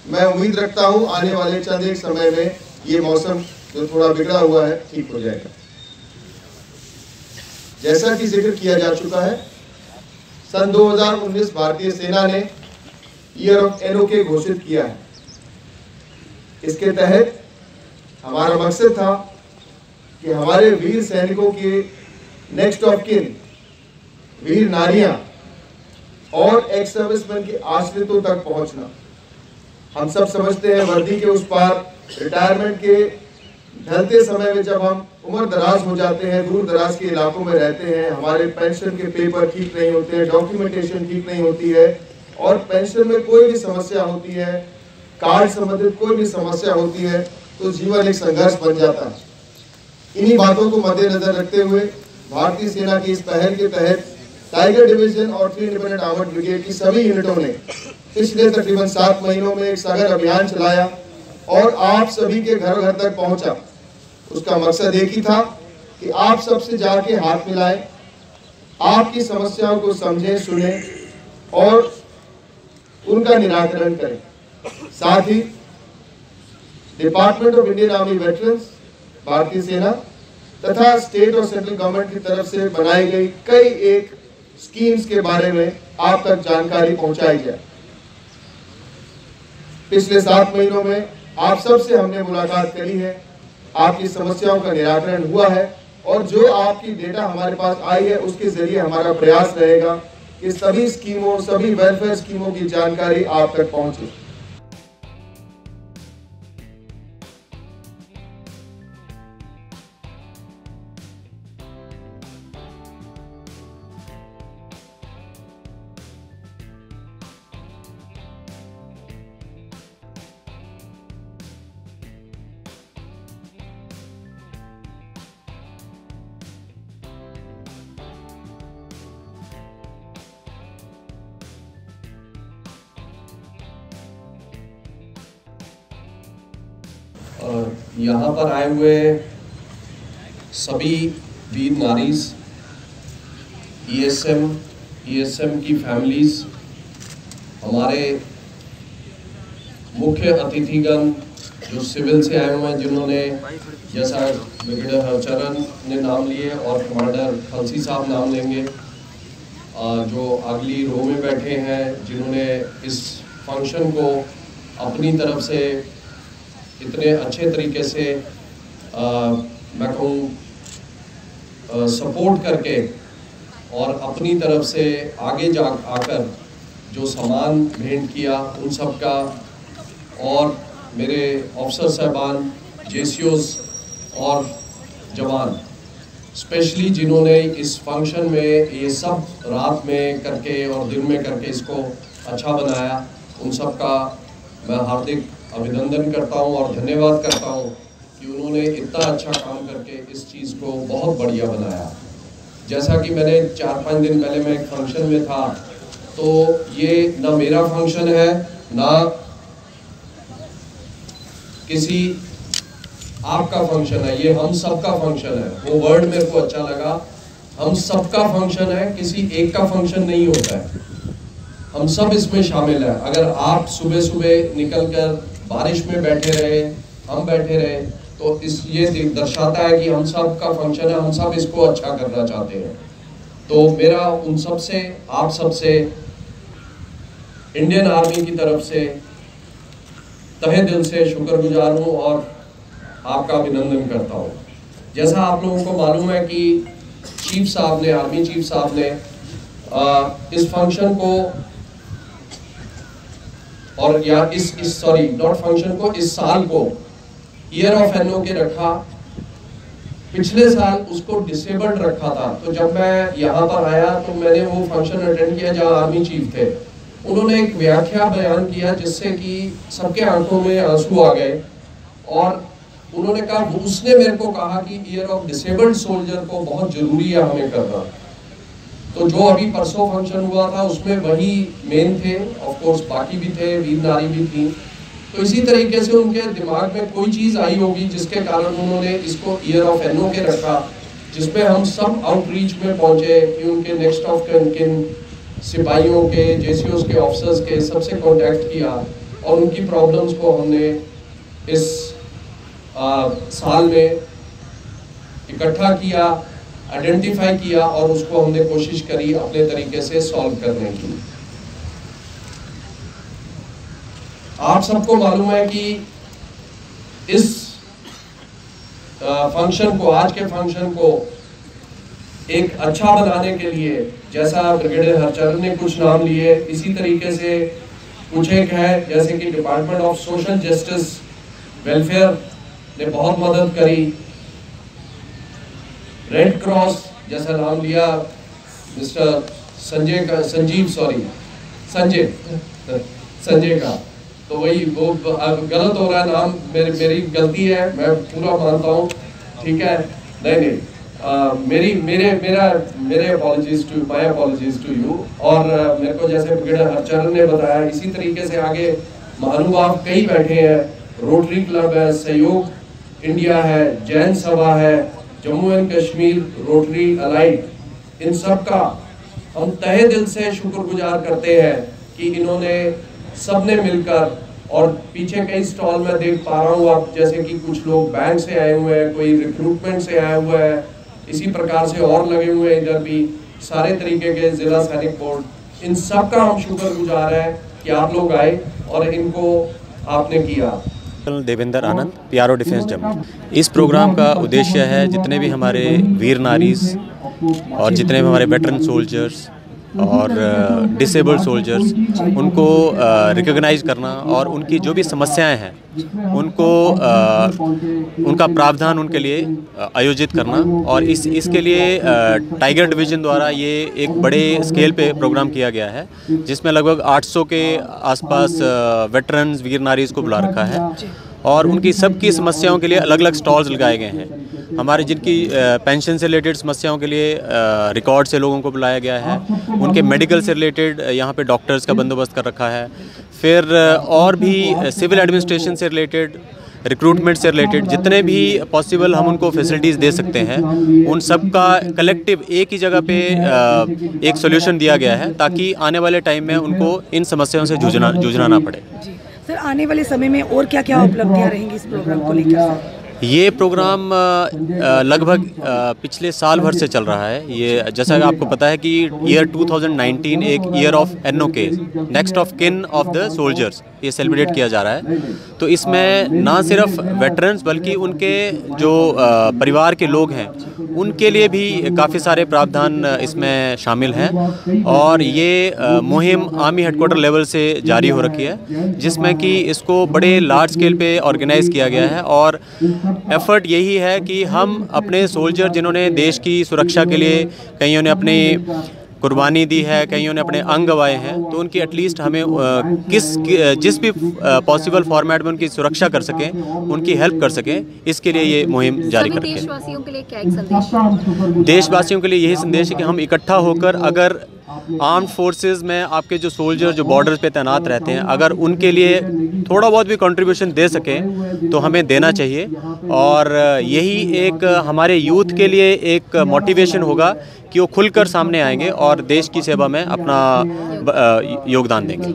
मैं उम्मीद रखता हूं आने वाले चंद एक समय में ये मौसम जो थोड़ा बिगड़ा हुआ है ठीक हो जाएगा। जैसा कि जिक्र किया जा चुका है, सन 2019 भारतीय सेना ने ईयर ऑफ एनओके घोषित किया है। इसके तहत हमारा मकसद था कि हमारे वीर सैनिकों के नेक्स्ट ऑफ किन, वीर नारियां और एक्स सर्विसमैन के आश्रितों तक पहुंचना। हम सब समझते हैं वर्दी के उस पार रिटायरमेंट के ढलते समय में जब हम उम्र दराज हो जाते हैं, दूर दराज के इलाकों में रहते हैं, हमारे पेंशन के पेपर ठीक नहीं होते हैं, डॉक्यूमेंटेशन ठीक नहीं होती है और पेंशन में कोई भी समस्या होती है, कार्ड संबंधित कोई भी समस्या होती है, तो जीवन एक संघर्ष बन जाता है। इन्हीं बातों को मद्देनजर रखते हुए भारतीय सेना की इस पहल के तहत टाइगर डिवीजन और 3 इंडिपेंडेंट आर्मर्ड ब्रिगेड की सभी यूनिटों ने पिछले तकरीबन 7 महीनों में एक सघन अभियान चलाया और आप सभी के घर घर तक पहुंचा। उसका मकसद एक ही था कि आप सबसे जाके हाथ मिलाएं, आपकी समस्याओं को समझें, सुनें और उनका निराकरण करें। साथ ही department of Indian army veterans, भारतीय सेना तथा स्टेट और सेंट्रल गवर्नमेंट की तरफ से बनाई गई कई एक स्कीम्स के बारे में आप तक जानकारी पहुंचाई जाए। पिछले 7 महीनों में आप सबसे हमने मुलाकात करी है, आपकी समस्याओं का निराकरण हुआ है और जो आपकी डेटा हमारे पास आई है उसके जरिए हमारा प्रयास रहेगा कि सभी स्कीमों, सभी वेलफेयर स्कीमों की जानकारी आप तक पहुंचे। यहाँ पर आए हुए सभी वीर नारीज, ईएसएम की फैमिलीज, हमारे मुख्य अतिथिगण जो सिविल से आए हुए हैं, जिन्होंने जैसा ब्रिगेडियर हरचरण ने नाम लिए और कमांडर खलसी साहब नाम लेंगे, जो अगली रो में बैठे हैं, जिन्होंने इस फंक्शन को अपनी तरफ से इतने अच्छे तरीके से मैं कहूँ सपोर्ट करके और अपनी तरफ से आगे आकर जो सामान भेंट किया उन सब का, और मेरे ऑफिसर साहबान, जेसीओज और जवान स्पेशली जिन्होंने इस फंक्शन में ये सब रात में करके और दिन में करके इसको अच्छा बनाया, उन सब का मैं हार्दिक अभिनंदन करता हूं और धन्यवाद करता हूं कि उन्होंने इतना अच्छा काम करके इस चीज़ को बहुत बढ़िया बनाया। जैसा कि मैंने 4-5 दिन पहले मैं एक फंक्शन में था, तो ये ना मेरा फंक्शन है ना किसी आपका फंक्शन है, ये हम सबका फंक्शन है। वो वर्ड मेरे को अच्छा लगा, हम सबका फंक्शन है, किसी एक का फंक्शन नहीं होता है, हम सब इसमें शामिल हैं। अगर आप सुबह सुबह निकलकर बारिश में बैठे रहे, हम बैठे रहे, तो ये दर्शाता है कि हम सब का फंक्शन है, हम सब इसको अच्छा करना चाहते हैं। तो मेरा उन सब से, आप सब से, इंडियन आर्मी की तरफ से तहे दिल से शुक्रगुजार हूँ और आपका अभिनंदन करता हूँ। जैसा आप लोगों को मालूम है कि चीफ साहब ने, आर्मी चीफ साहब ने इस फंक्शन को और या इस साल को ईयर ऑफ एनओके रखा। पिछले साल उसको डिसेबल्ड रखा था। तो जब मैं यहाँ पर आया तो मैंने वो फंक्शन अटेंड किया जहाँ आर्मी चीफ थे। उन्होंने एक व्याख्या बयान किया जिससे कि सबके आंखों में आंसू आ गए और उन्होंने कहा, उसने मेरे को कहा कि ईयर ऑफ डिसेबल्ड सोल्जर को बहुत जरूरी है हमें करना। तो जो अभी परसों फंक्शन हुआ था उसमें वही मेन थे, ऑफ कोर्स बाकी भी थे, वीर नारी भी थी। तो इसी तरीके से उनके दिमाग में कोई चीज़ आई होगी जिसके कारण उन्होंने इसको ईयर ऑफ एनओके रखा, जिसमें हम सब आउटरीच में पहुंचे कि उनके नेक्स्ट ऑफ किन सिपाहियों के, जेसीओज के, ऑफिसर्स के सबसे कांटेक्ट किया और उनकी प्रॉब्लम्स को हमने इस साल में इकट्ठा किया, आइडेंटिफाई किया और उसको हमने कोशिश करी अपने तरीके से सॉल्व करने की। आप सबको मालूम है कि इस फंक्शन को, आज के फंक्शन को एक अच्छा बनाने के लिए, जैसा ब्रिगेडियर हरचरण ने कुछ नाम लिए, इसी तरीके से कुछ एक है जैसे कि department of social justice welfare ने बहुत मदद करी, रेड क्रॉस जैसा नाम लिया मिस्टर संजय का, तो वही वो गलत हो रहा है नाम, मेरी गलती है, मैं पूरा मानता हूँ, ठीक है, नहीं मेरे माय अपॉलॉजीज टू यू। और मेरे को जैसे ब्रिगेडियर हरचरण ने बताया, इसी तरीके से आगे महानुभाव कई बैठे हैं, रोटरी क्लब है, सहयोग इंडिया है, जैन सभा है, Jammu and Kashmir rotary allied, इन सब का हम तहे दिल से शुक्रगुजार करते हैं कि इन्होंने सबने मिलकर, और पीछे कई स्टॉल में देख पा रहा हूँ आप, जैसे कि कुछ लोग बैंक से आए हुए हैं, कोई रिक्रूटमेंट से आए हुए हैं, इसी प्रकार से और लगे हुए हैं इधर भी, सारे तरीके के जिला सैनिक बोर्ड, इन सब का हम शुक्रगुजार हैं कि आप लोग आए और इनको आपने किया। Devendra Anand, PRO defence Jammu. इस प्रोग्राम का उद्देश्य है जितने भी हमारे वीर नारीज और जितने भी हमारे वेटरन सोल्जर्स और डिसेबल्ड सोल्जर्स, उनको रिकॉग्नाइज करना और उनकी जो भी समस्याएं हैं उनको उनका प्रावधान उनके लिए आयोजित करना। और इसके लिए टाइगर डिवीज़न द्वारा ये एक बड़े स्केल पे प्रोग्राम किया गया है, जिसमें लगभग 800 के आसपास वेटरन्स वीर नारीज को बुला रखा है और उनकी सबकी समस्याओं के लिए अलग अलग स्टॉल्स लगाए गए हैं। हमारे जिनकी पेंशन से रिलेटेड समस्याओं के लिए रिकॉर्ड से लोगों को बुलाया गया है, उनके मेडिकल से रिलेटेड यहाँ पे डॉक्टर्स का बंदोबस्त कर रखा है, फिर और भी सिविल एडमिनिस्ट्रेशन से रिलेटेड, रिक्रूटमेंट से रिलेटेड जितने भी पॉसिबल हम उनको फैसिलिटीज़ दे सकते हैं, उन सब का कलेक्टिव एक ही जगह पे एक सोल्यूशन दिया गया है, ताकि आने वाले टाइम में उनको इन समस्याओं से जूझना ना पड़े। सर, आने वाले समय में और क्या क्या उपलब्धियां रहेंगी इस प्रोग्राम को लेकर? ये प्रोग्राम लगभग पिछले साल भर से चल रहा है। ये जैसा आपको पता है कि ईयर 2019 एक year of NOK, next of kin of the soldiers, ये सेलिब्रेट किया जा रहा है। तो इसमें ना सिर्फ वेटरन्स बल्कि उनके जो परिवार के लोग हैं उनके लिए भी काफ़ी सारे प्रावधान इसमें शामिल हैं। और ये मुहिम आर्मी हेडक्वार्टर लेवल से जारी हो रखी है, जिसमें कि इसको बड़े लार्ज स्केल पे ऑर्गेनाइज़ किया गया है। और एफर्ट यही है कि हम अपने सोल्जर जिन्होंने देश की सुरक्षा के लिए, कईयों ने अपनी कुर्बानी दी है, कईयों ने अपने अंग गंवाए हैं, तो उनकी एटलीस्ट हमें जिस भी पॉसिबल फॉर्मेट में उनकी सुरक्षा कर सकें, उनकी हेल्प कर सकें, इसके लिए ये मुहिम जारी करके। देशवासियों के लिए क्या एक संदेश? देशवासियों के लिए यही संदेश है कि हम इकट्ठा होकर, अगर आर्म्ड फोर्सेस में आपके जो सोल्जर जो बॉर्डर्स पे तैनात रहते हैं, अगर उनके लिए थोड़ा बहुत भी कंट्रीब्यूशन दे सकें तो हमें देना चाहिए। और यही एक हमारे यूथ के लिए एक मोटिवेशन होगा कि वो खुलकर सामने आएंगे और देश की सेवा में अपना योगदान देंगे।